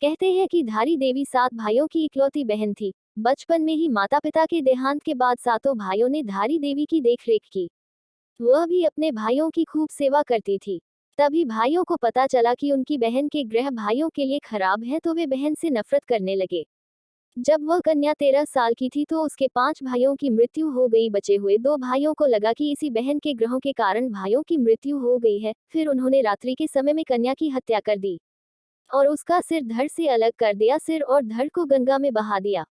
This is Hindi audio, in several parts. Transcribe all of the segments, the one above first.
कहते हैं कि धारी देवी 7 भाइयों की इकलौती बहन थी। बचपन में ही माता पिता के देहांत के बाद सातों भाइयों ने धारी देवी की देखरेख की। वह भी अपने भाइयों की खूब सेवा करती थी। तभी भाइयों को पता चला कि उनकी बहन के ग्रह भाइयों के लिए खराब है, तो वे बहन से नफरत करने लगे। जब वह कन्या 13 साल की थी तो उसके 5 भाइयों की मृत्यु हो गई। बचे हुए 2 भाइयों को लगा कि इसी बहन के ग्रहों के कारण भाइयों की मृत्यु हो गई है। फिर उन्होंने रात्रि के समय में कन्या की हत्या कर दी और उसका सिर धड़ से अलग कर दिया। सिर और धड़ को गंगा में बहा दिया।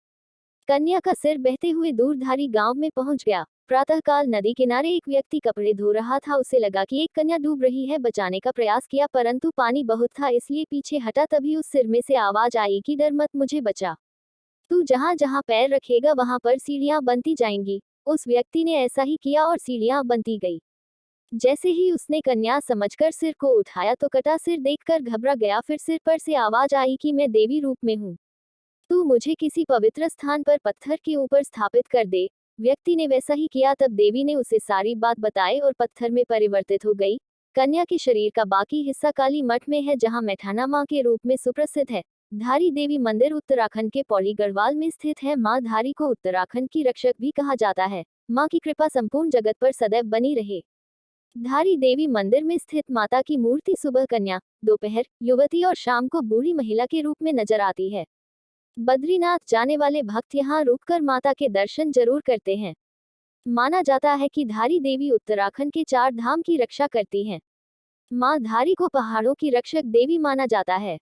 कन्या का सिर बहते हुए दूरधारी गांव में पहुंच गया। प्रातःकाल नदी किनारे एक व्यक्ति कपड़े धो रहा था। उसे लगा कि एक कन्या डूब रही है। बचाने का प्रयास किया परंतु पानी बहुत था, इसलिए पीछे हटा। तभी उस सिर में से आवाज आई कि डर मत, मुझे बचा। तू जहां जहां पैर रखेगा वहां पर सीढ़ियां बनती जाएंगी। उस व्यक्ति ने ऐसा ही किया और सीढ़ियां बनती गई। जैसे ही उसने कन्या समझकर सिर को उठाया तो कटा सिर देखकर घबरा गया। फिर सिर पर से आवाज आई कि मैं देवी रूप में हूँ, तू मुझे किसी पवित्र स्थान पर पत्थर के ऊपर स्थापित कर दे। व्यक्ति ने वैसा ही किया। तब देवी ने उसे सारी बात बताई और पत्थर में परिवर्तित हो गई। कन्या के शरीर का बाकी हिस्सा काली मठ में है, जहां मैठाना मां के रूप में सुप्रसिद्ध है। धारी देवी मंदिर उत्तराखंड के पौड़ी गढ़वाल में स्थित है। मां धारी को उत्तराखंड की रक्षक भी कहा जाता है। मां की कृपा संपूर्ण जगत पर सदैव बनी रहे। धारी देवी मंदिर में स्थित माता की मूर्ति सुबह कन्या, दोपहर युवती और शाम को बूढ़ी महिला के रूप में नजर आती है। बद्रीनाथ जाने वाले भक्त यहाँ रुककर माता के दर्शन जरूर करते हैं। माना जाता है कि धारी देवी उत्तराखंड के 4 धाम की रक्षा करती हैं। मां धारी को पहाड़ों की रक्षक देवी माना जाता है।